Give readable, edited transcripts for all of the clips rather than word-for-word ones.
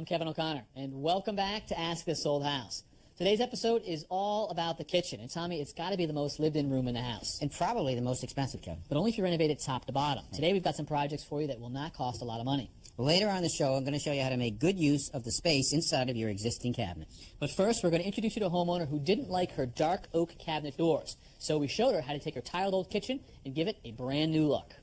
I'm Kevin O'Connor, and welcome back to Ask This Old House. Today's episode is all about the kitchen, and Tommy, it's got to be the most lived-in room in the house. And probably the most expensive, Kevin. But only if you renovate it top to bottom. Today we've got some projects for you that will not cost a lot of money. Later on the show, I'm going to show you how to make good use of the space inside of your existing cabinets. But first, we're going to introduce you to a homeowner who didn't like her dark oak cabinet doors. So we showed her how to take her tiled old kitchen and give it a brand new look.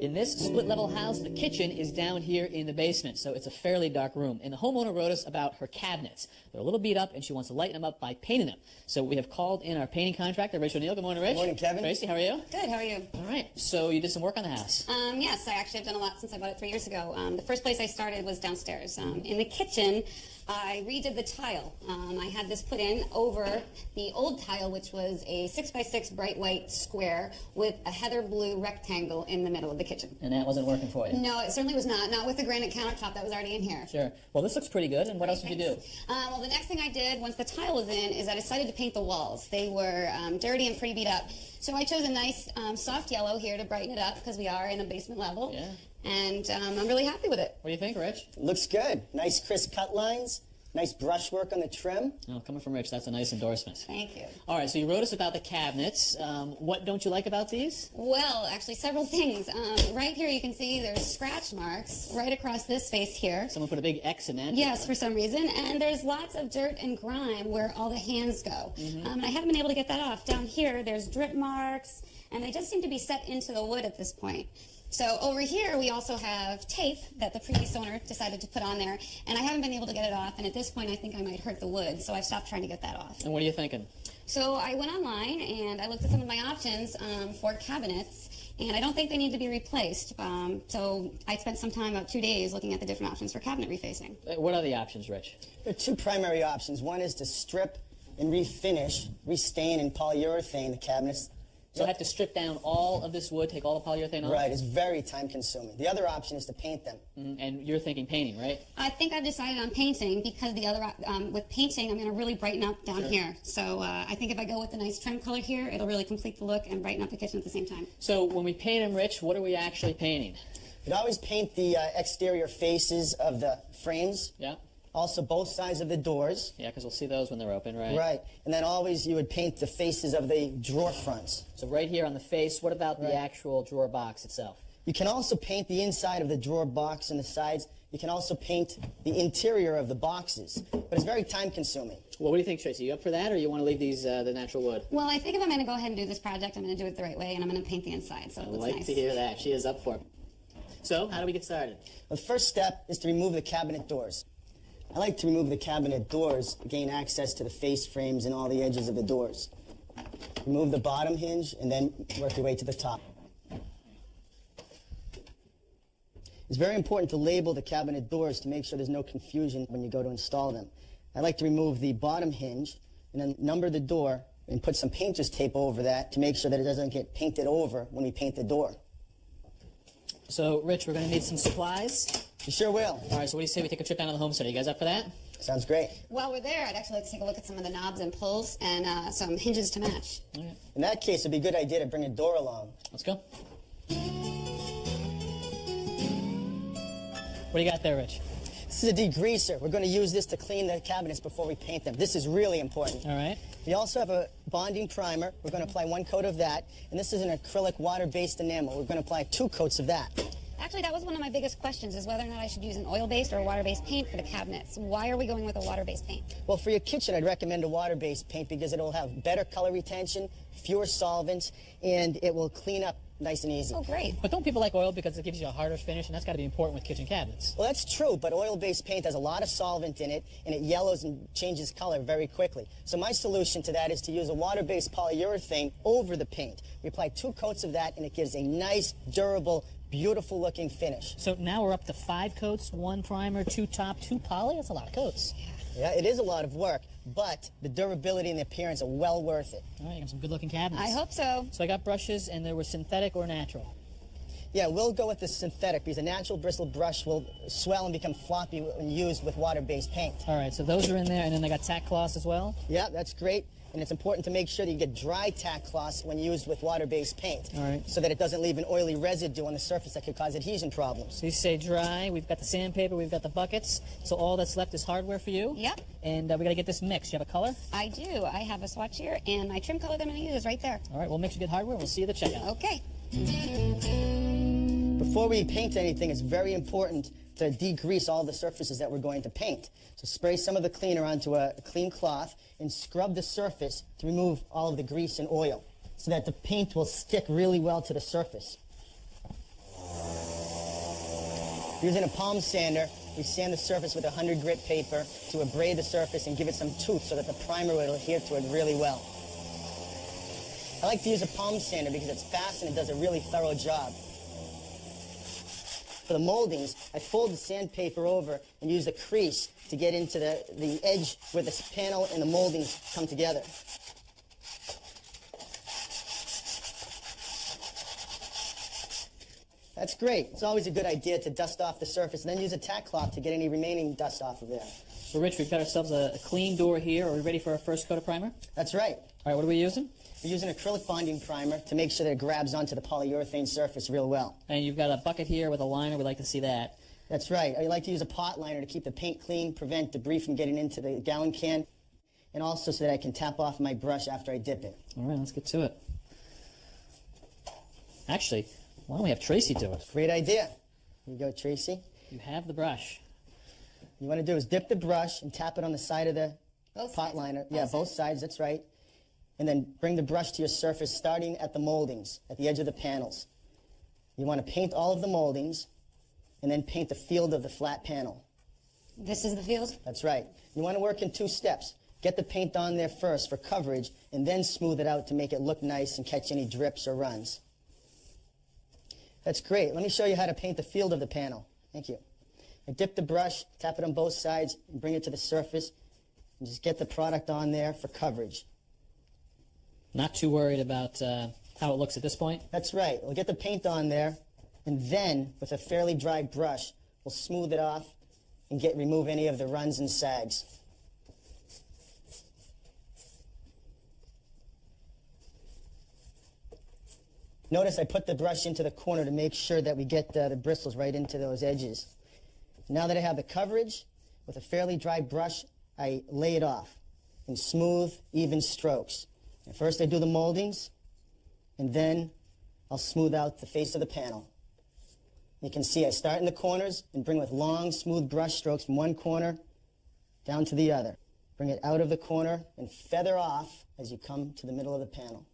In this split-level house, the kitchen is down here in the basement, so it's a fairly dark room. And the homeowner wrote us about her cabinets. They're a little beat up, and she wants to lighten them up by painting them. So we have called in our painting contractor, Rich O'Neill. Good morning, Rich. Good morning, Kevin. Tracy, how are you? Good, how are you? All right, so you did some work on the house. Yes, I actually have done a lot since I bought it 3 years ago. The first place I started was downstairs. In the kitchen, I redid the tile. I had this put in over the old tile, which was a 6x6 bright white square with a heather blue rectangle in the middle of the kitchen. And that wasn't working for you? No, it certainly was not. Not with the granite countertop that was already in here. Sure. Well, this looks pretty good. And what else did you do? Well, the next thing I did, once the tile was in, is I decided to paint the walls. They were dirty and pretty beat up. So I chose a nice soft yellow here to brighten it up because we are in a basement level. Yeah. And I'm really happy with it. What do you think, Rich? Looks good. Nice crisp cut lines. Nice brushwork on the trim. Oh, coming from Rich, that's a nice endorsement. Thank you. All right, so you wrote us about the cabinets. What don't you like about these? Well, actually, several things. Right here, you can see there's scratch marks right across this face here. Someone put a big X in that. Yes, for some reason. And there's lots of dirt and grime where all the hands go. And I haven't been able to get that off. Down here, there's drip marks, and they just seem to be set into the wood at this point. So over here, we also have tape that the previous owner decided to put on there, and I haven't been able to get it off, and at this point, I think I might hurt the wood, so I've stopped trying to get that off. And what are you thinking? So I went online, and I looked at some of my options for cabinets, and I don't think they need to be replaced. So I spent some time, about 2 days, looking at the different options for cabinet refacing. What are the options, Rich? There are two primary options. One is to strip and refinish, restain in polyurethane the cabinets. So I have to strip down all of this wood, take all the polyurethane off? Right, it's very time consuming. The other option is to paint them. And you're thinking painting, right? I think I've decided on painting because the other, with painting, I'm going to really brighten up down here. So I think if I go with the nice trim color here, it'll really complete the look and brighten up the kitchen at the same time. So when we paint them, Rich, what are we actually painting? We'd always paint the exterior faces of the frames. Yeah? Also both sides of the doors. Yeah, because we'll see those when they're open, right? Right. And then always you would paint the faces of the drawer fronts. So right here on the face, what about the actual drawer box itself? You can also paint the inside of the drawer box and the sides. You can also paint the interior of the boxes. But it's very time consuming. Well, what do you think, Tracy? You up for that, or you want to leave these the natural wood? Well, I think if I'm going to go ahead and do this project, I'm going to do it the right way, and I'm going to paint the inside, so it I looks like nice. to hear that. She is up for it. So, how do we get started? The first step is to remove the cabinet doors. I like to remove the cabinet doors to gain access to the face frames and all the edges of the doors. Remove the bottom hinge and then work your way to the top. It's very important to label the cabinet doors to make sure there's no confusion when you go to install them. I like to remove the bottom hinge and then number the door and put some painter's tape over that to make sure that it doesn't get painted over when we paint the door. So, Rich, we're going to need some supplies. You sure will. All right, so what do you say we take a trip down to the home center? You guys up for that? Sounds great. While we're there, I'd actually like to take a look at some of the knobs and pulls and some hinges to match. Okay. In that case, it'd be a good idea to bring a door along. Let's go. What do you got there, Rich? This is a degreaser. We're going to use this to clean the cabinets before we paint them. This is really important. All right. We also have a bonding primer. We're going to apply 1 coat of that. And this is an acrylic water-based enamel. We're going to apply 2 coats of that. Actually, that was one of my biggest questions, is whether or not I should use an oil-based or a water-based paint for the cabinets. Why are we going with a water-based paint? Well, for your kitchen, I'd recommend a water-based paint because it'll have better color retention, fewer solvents, and it will clean up nice and easy. Oh, great. But don't people like oil because it gives you a harder finish, and that's got to be important with kitchen cabinets? Well, that's true, but oil-based paint has a lot of solvent in it, and it yellows and changes color very quickly. So my solution to that is to use a water-based polyurethane over the paint. We apply 2 coats of that, and it gives a nice, durable, beautiful-looking finish. So now we're up to 5 coats, 1 primer, 2 top, 2 poly. That's a lot of coats. Yeah, it is a lot of work, but the durability and the appearance are well worth it. All right, you got some good-looking cabinets. I hope so. So I got brushes, and they were synthetic or natural. Yeah, we'll go with the synthetic because a natural bristle brush will swell and become floppy when used with water-based paint. All right, so those are in there, and then they got tack cloths as well? Yeah, that's great. and it's important to make sure that you get dry tack cloths when used with water-based paint, All right. so that it doesn't leave an oily residue on the surface that could cause adhesion problems. So you say dry, we've got the sandpaper, we've got the buckets, so all that's left is hardware for you? Yep. And we got to get this mixed. You have a color? I do. I have a swatch here, and my trim color that I'm going to use is right there. All right, we'll mix you good hardware. We'll see you at the checkout. Okay. Before we paint anything, it's very important to degrease all the surfaces that we're going to paint. So spray some of the cleaner onto a clean cloth and scrub the surface to remove all of the grease and oil so that the paint will stick really well to the surface. Using a palm sander, we sand the surface with 100 grit paper to abrade the surface and give it some tooth so that the primer will adhere to it really well. I like to use a palm sander because it's fast and it does a really thorough job. For the moldings, I fold the sandpaper over and use the crease to get into the edge where the panel and the moldings come together. That's great. It's always a good idea to dust off the surface and then use a tack cloth to get any remaining dust off of there. So Rich, we've got ourselves a clean door here. Are we ready for our first coat of primer? That's right. All right, what are we using? We're using acrylic bonding primer to make sure that it grabs onto the polyurethane surface real well. And you've got a bucket here with a liner. We'd like to see that. That's right. I like to use a pot liner to keep the paint clean, prevent debris from getting into the gallon can, and also so that I can tap off my brush after I dip it. All right, let's get to it. Actually, why don't we have Tracy do it? Great idea. Here you go, Tracy. You have the brush. What you want to do is dip the brush and tap it on the side of the Both pot sides. liner. Both Yeah, sides. both sides, that's right. And then bring the brush to your surface, starting at the moldings, at the edge of the panels. You want to paint all of the moldings, and then paint the field of the flat panel. This is the field. That's right. You want to work in 2 steps. Get the paint on there first for coverage, and then smooth it out to make it look nice and catch any drips or runs. That's great. Let me show you how to paint the field of the panel. Thank you. I dip the brush, tap it on both sides, and bring it to the surface, and just get the product on there for coverage. Not too worried about how it looks at this point. That's right. We'll get the paint on there, and then, with a fairly dry brush, we'll smooth it off and remove any of the runs and sags. Notice I put the brush into the corner to make sure that we get the bristles right into those edges. Now that I have the coverage, with a fairly dry brush, I lay it off in smooth, even strokes. And first I do the moldings, and then I'll smooth out the face of the panel. You can see I start in the corners and bring with long, smooth brush strokes from one corner down to the other. Bring it out of the corner and feather off as you come to the middle of the panel.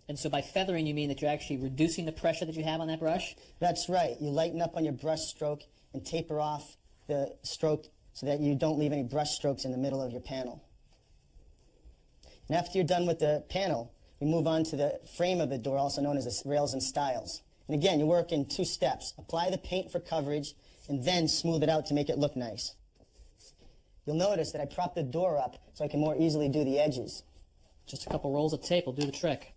And so by feathering, you mean that you're actually reducing the pressure that you have on that brush? That's right. You lighten up on your brush stroke and taper off the stroke so that you don't leave any brush strokes in the middle of your panel. And after you're done with the panel, we move on to the frame of the door, also known as the rails and stiles. And again, you work in 2 steps. Apply the paint for coverage, and then smooth it out to make it look nice. You'll notice that I prop the door up so I can more easily do the edges. Just a couple rolls of tape will do the trick.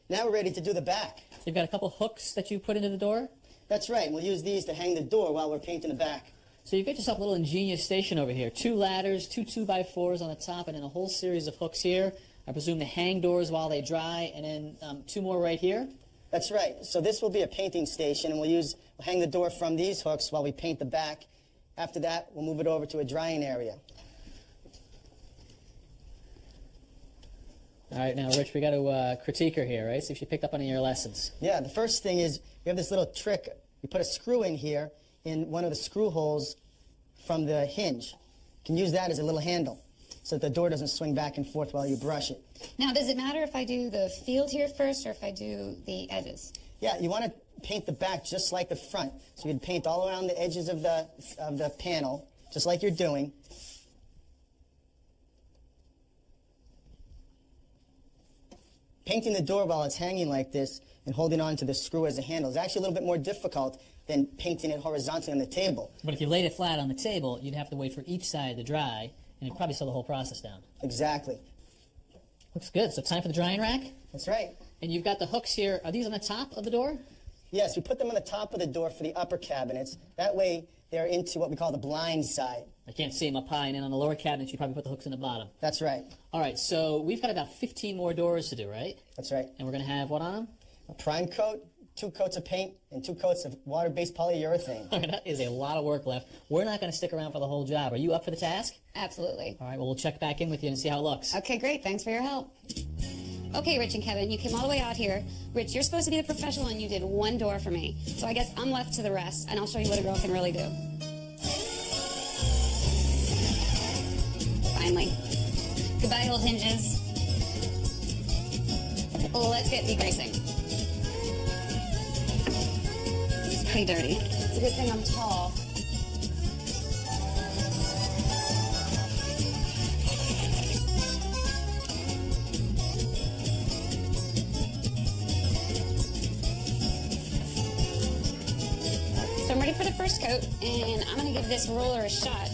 Now we're ready to do the back. So you've got a couple hooks that you put into the door? That's right. We'll use these to hang the door while we're painting the back. So you've got yourself a little ingenious station over here. 2 ladders, 2 2x4s on the top, and then a whole series of hooks here. I presume to hang doors while they dry, and then 2 more right here. That's right. So this will be a painting station, and we'll hang the door from these hooks while we paint the back. After that, we'll move it over to a drying area. All right, now, Rich, we got to critique her here, right? See if she picked up on any of your lessons. Yeah, the first thing is we have this little trick. You put a screw in here in one of the screw holes from the hinge. You can use that as a little handle so that the door doesn't swing back and forth while you brush it. Now, does it matter if I do the field here first or if I do the edges? Yeah, you want to paint the back just like the front. So you'd paint all around the edges of the panel, just like you're doing. Painting the door while it's hanging like this and holding on to the screw as a handle is actually a little bit more difficult than painting it horizontally on the table. But if you laid it flat on the table, you'd have to wait for each side to dry, and it'd probably slow the whole process down. Exactly. Looks good. So time for the drying rack? That's right. And you've got the hooks here. Are these on the top of the door? Yes, we put them on the top of the door for the upper cabinets. That way they're into what we call the blind side. I can't see them up high, and then on the lower cabinets, you probably put the hooks in the bottom. That's right. All right, so we've got about 15 more doors to do, right? That's right. And we're going to have what on them? A prime coat, 2 coats of paint, and 2 coats of water-based polyurethane. All right, that is a lot of work left. We're not going to stick around for the whole job. Are you up for the task? Absolutely. All right, well, we'll check back in with you and see how it looks. Okay, great. Thanks for your help. Okay, Rich and Kevin, you came all the way out here. Rich, you're supposed to be the professional, and you did 1 door for me. So I guess I'm left to the rest, and I'll show you what a girl can really do. Finally. Goodbye, old hinges. Let's get degreasing. This is pretty dirty. It's a good thing I'm tall. So I'm ready for the first coat, and I'm going to give this roller a shot.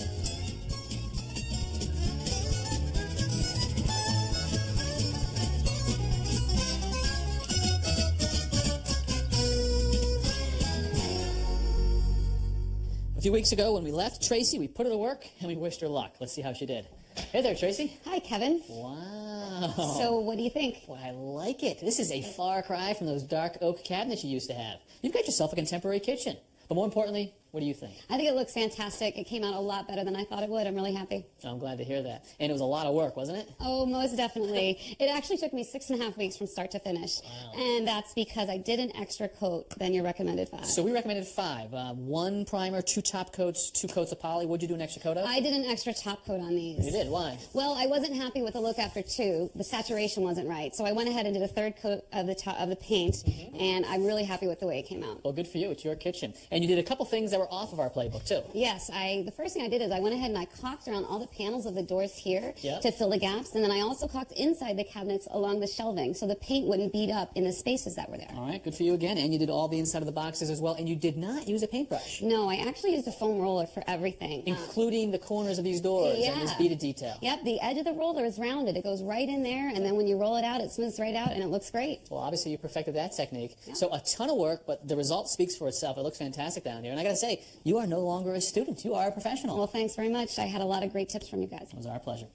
A few weeks ago when we left Tracy, we put her to work and we wished her luck. Let's see how she did. Hey there, Tracy. Hi, Kevin. Wow. So what do you think? Well, I like it. This is a far cry from those dark oak cabinets you used to have. You've got yourself a contemporary kitchen. But more importantly, what do you think? I think it looks fantastic. It came out a lot better than I thought it would. I'm really happy. I'm glad to hear that. And it was a lot of work, wasn't it? Oh, most definitely. It actually took me 6.5 weeks from start to finish. Wow. And that's because I did an extra coat than your recommended 5. So we recommended 5. 1 primer, 2 top coats, 2 coats of poly. What'd you do an extra coat of? I did an extra top coat on these. You did? Why? Well, I wasn't happy with the look after 2. The saturation wasn't right. So I went ahead and did a 3rd coat of the paint, and I'm really happy with the way it came out. Well, good for you. It's your kitchen. And you did a couple things that were off of our playbook, too. Yes, the first thing I did is I went ahead and I caulked around all the panels of the doors here Yep. to fill the gaps, and then I also caulked inside the cabinets along the shelving so the paint wouldn't bead up in the spaces that were there. All right, good for you again. And you did all the inside of the boxes as well. And you did not use a paintbrush, No, I actually used a foam roller for everything. including the corners of these doors and this Yeah. beaded detail. Yep, the edge of the roller is rounded. It goes right in there, and then when you roll it out, it smooths right out, and it looks great. Well, obviously you perfected that technique. So a ton of work, but the result speaks for itself. It looks fantastic down here. And I got to say, you are no longer a student. You are a professional. Well, thanks very much. I had a lot of great tips from you guys. It was our pleasure.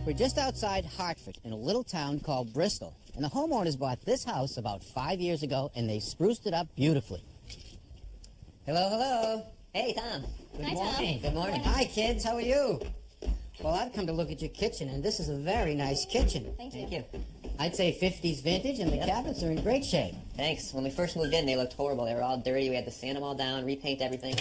We're just outside Hartford in a little town called Bristol. And the homeowners bought this house about 5 years ago, and they spruced it up beautifully. Hello, hello. Hey, Tom. Good Hi, Tom. morning. Good morning. Hi, kids. How are you? Well, I've come to look at your kitchen, and this is a very nice kitchen. Thank Thank you. you. I'd say 50s vintage, and the cabinets are in great shape. Thanks. When we first moved in, they looked horrible. They were all dirty. We had to sand them all down, repaint everything.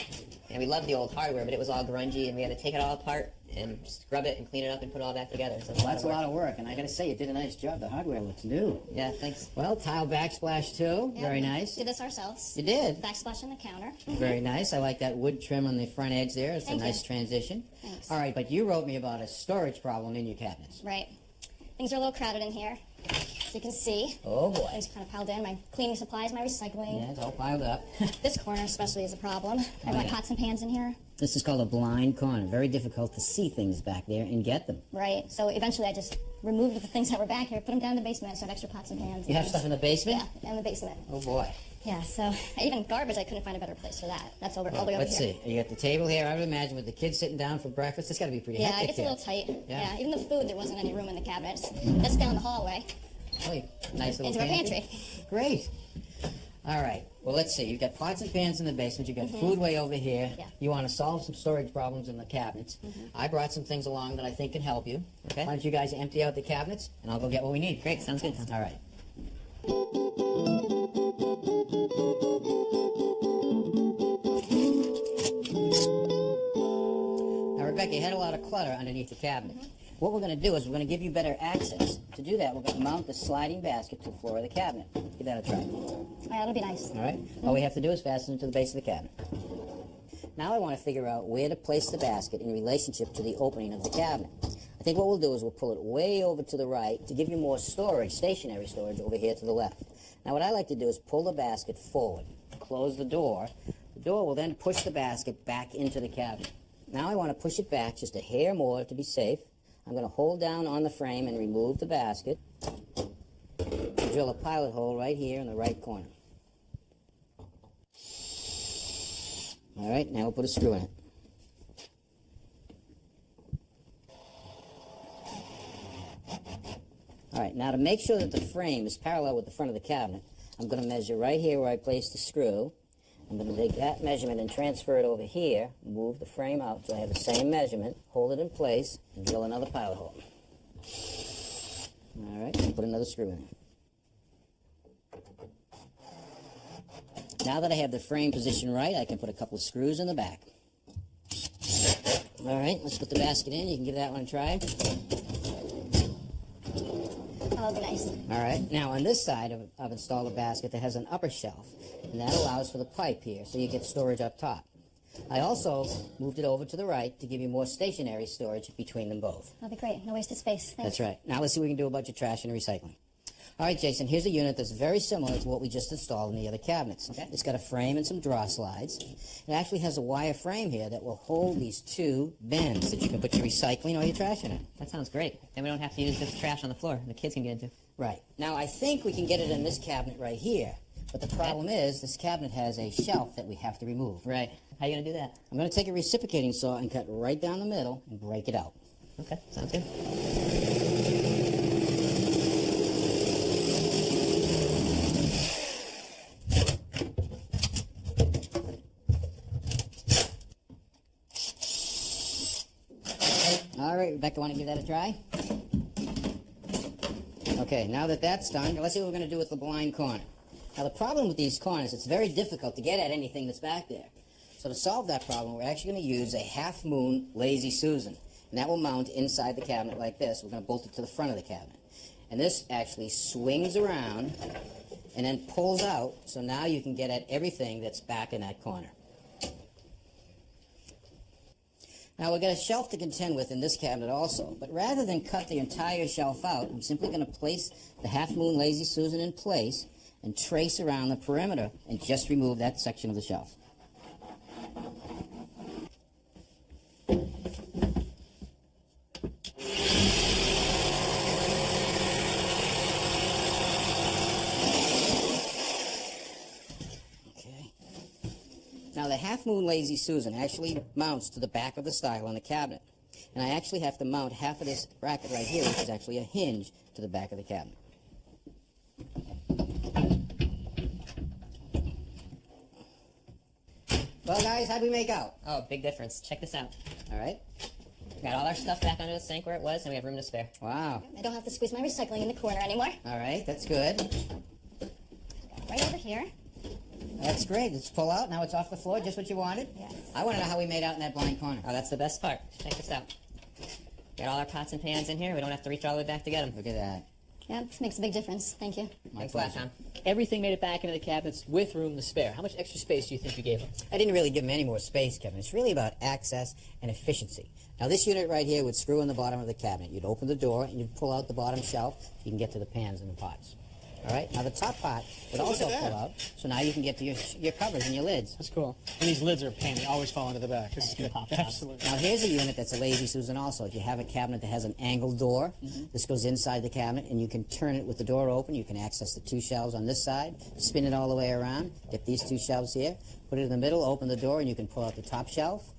And we loved the old hardware, but it was all grungy, and we had to take it all apart and scrub it and clean it up and put it all back together. So Well, that's a lot of work, and I gotta say, you did a nice job. The hardware looks new. Yeah, thanks. Well, tile backsplash, too. Yeah, Very we nice. Did this ourselves. You did. Backsplash on the counter. Very nice. I like that wood trim on the front edge there. It's Thank a nice you. transition. Thanks. All right, but you wrote me about a storage problem in your cabinets. Right. Things are a little crowded in here. As you can see, Oh, boy. things kind of piled in. My cleaning supplies, my recycling. Yeah, it's all piled up. This corner especially is a problem. I have my yeah. pots and pans in here. This is called a blind corner. Very difficult to see things back there and get them. Right. So eventually I just removed the things that were back here, put them down in the basement, so I have extra pots and pans. You have stuff in the basement? Yeah, in the basement. Oh, boy. Yeah, so even garbage, I couldn't find a better place for that. That's over all the way over Let's here. see. You got the table here. I would imagine with the kids sitting down for breakfast, it's got to be pretty Yeah, hectic it gets a here. little tight. Yeah. Yeah, even the food, there wasn't any room in the cabinets. That's down the hallway. Really nice little Into our pantry. Great. All right. Well, let's see. You've got pots and pans in the basement. You've got food way over here. Yeah. You want to solve some storage problems in the cabinets. I brought some things along that I think can help you. Okay. Why don't you guys empty out the cabinets, and I'll go get what we need. Great, sounds good. All right. Now, Rebecca, you had a lot of clutter underneath the cabinet. What we're going to do is we're going to give you better access. To do that, we're going to mount the sliding basket to the floor of the cabinet. Give that a try. Yeah, that'll be nice. All right? All we have to do is fasten it to the base of the cabinet. Now I want to figure out where to place the basket in relationship to the opening of the cabinet. I think what we'll do is we'll pull it way over to the right to give you more storage, stationary storage, over here to the left. Now what I like to do is pull the basket forward, close the door. The door will then push the basket back into the cabinet. Now I want to push it back just a hair more to be safe. I'm going to hold down on the frame and remove the basket. Enjoy drill a pilot hole right here in the right corner. All right, now we'll put a screw in it. All right, now to make sure that the frame is parallel with the front of the cabinet, I'm going to measure right here where I placed the screw. I'm going to take that measurement and transfer it over here, move the frame out so I have the same measurement, hold it in place, and drill another pilot hole. All right, and put another screw in. Now that I have the frame positioned right, I can put a couple of screws in the back. All right, let's put the basket in. You can give that one a try. Oh, be nice. All right, now on this side, I've installed a basket that has an upper shelf, and that allows for the pipe here, so you get storage up top. I also moved it over to the right to give you more stationary storage between them both. That'll be great. No wasted space. Thanks. That's right. Now let's see what we can do about your trash and recycling. All right, Jason, here's a unit that's very similar to what we just installed in the other cabinets. Okay. It's got a frame and some draw slides. It actually has a wire frame here that will hold these two bins that you can put your recycling or your trash in it. That sounds great. Then we don't have to use this trash on the floor. The kids can get into. Right. Now, I think we can get it in this cabinet right here. But the problem is, this cabinet has a shelf that we have to remove. Right. How you gonna do that? I'm going to take a reciprocating saw and cut right down the middle and break it out. Okay, sounds good. All right, Rebecca, want to give that a try? Okay, now that that's done, let's see what we're going to do with the blind corner. Now, the problem with these corners, it's very difficult to get at anything that's back there. So to solve that problem, we're actually going to use a half-moon Lazy Susan. And that will mount inside the cabinet like this. We're going to bolt it to the front of the cabinet. And this actually swings around and then pulls out, so now you can get at everything that's back in that corner. Now, we've got a shelf to contend with in this cabinet also, but rather than cut the entire shelf out, I'm simply going to place the half-moon Lazy Susan in place and trace around the perimeter and just remove that section of the shelf. Now, the half-moon Lazy Susan actually mounts to the back of the stile on the cabinet. And I actually have to mount half of this bracket right here, which is actually a hinge, to the back of the cabinet. Well, guys, how'd we make out? Oh, big difference. Check this out. All right. We got all our stuff back under the sink where it was, and we have room to spare. Wow. I don't have to squeeze my recycling in the corner anymore. All right, that's good. Right over here. That's great. Let's pull out. Now it's off the floor, just what you wanted. Yes. I want to know how we made out in that blind corner. Oh, that's the best part. Check this out. Got all our pots and pans in here. We don't have to reach all the way back to get them. Look at that. Yeah, this makes a big difference. Thank you. My Thanks a lot, pleasure. Tom. Everything made it back into the cabinets with room to spare. How much extra space do you think you gave them? I didn't really give them any more space, Kevin. It's really about access and efficiency. Now, this unit right here would screw in the bottom of the cabinet. You'd open the door and you'd pull out the bottom shelf so you can get to the pans and the pots. All right? Now, the top pot would also pull out, so now you can get to your covers and your lids. That's cool. And these lids are a pain. They always fall into the back. This is good. Absolutely. Now, here's a unit that's a Lazy Susan also. If you have a cabinet that has an angled door, this goes inside the cabinet, and you can turn it with the door open. You can access the two shelves on this side, spin it all the way around, get these two shelves here, put it in the middle, open the door, and you can pull out the top shelf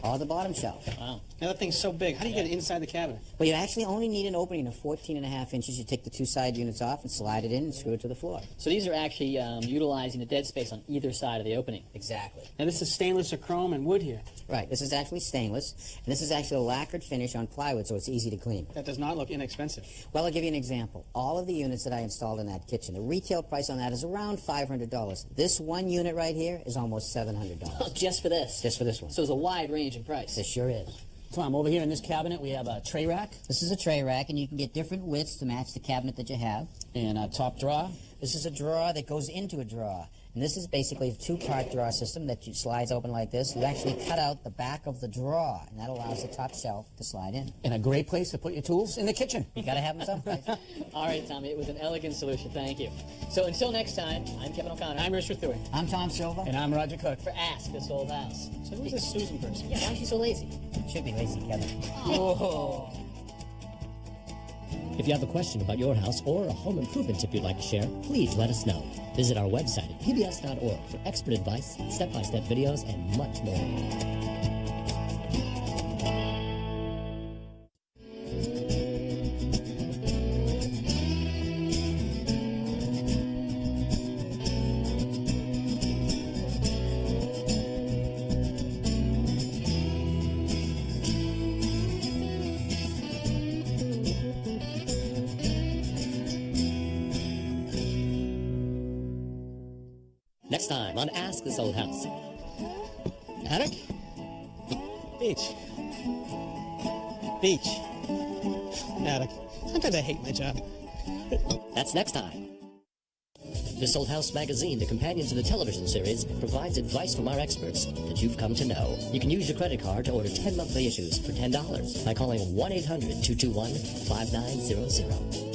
or the bottom shelf. Wow. Now that thing's so big. How do you get it inside the cabinet? Well, you actually only need an opening of 14.5 inches. You take the two side units off and slide it in and screw it to the floor. So these are actually utilizing the dead space on either side of the opening. Exactly. Now this is stainless or chrome and wood here. Right. This is actually stainless, and this is actually a lacquered finish on plywood, so it's easy to clean. That does not look inexpensive. Well, I'll give you an example. All of the units that I installed in that kitchen, the retail price on that is around $500. This one unit right here is almost $700. Just for this? Just for this one. So there's a wide range in price. This sure is. Tom, over here in this cabinet, we have a tray rack This is a tray rack, and you can get different widths to match the cabinet that you have. and a top drawer. This is a drawer that goes into a drawer. And this is basically a two-part drawer system that slides open like this. You actually cut out the back of the drawer, and that allows the top shelf to slide in. And a great place to put your tools in the kitchen. You got to have them someplace. All right, Tommy, it was an elegant solution. Thank you. So until next time, I'm Kevin O'Connor. I'm Richard Thuy. I'm Tom Silva. And I'm Roger Cook. for Ask This Old House. So who's this Susan person? Yeah, why is she so lazy? Should be lazy, Kevin. Oh. If you have a question about your house or a home improvement tip you'd like to share, please let us know. Visit our website at pbs.org for expert advice, step-by-step videos, and much more. Next time on Ask This Old House. Attic? Beach. Beach. Attic. Sometimes I hate my job. That's next time. This Old House magazine, the companion to the television series, provides advice from our experts that you've come to know. You can use your credit card to order 10 monthly issues for $10 by calling 1-800-221-5900.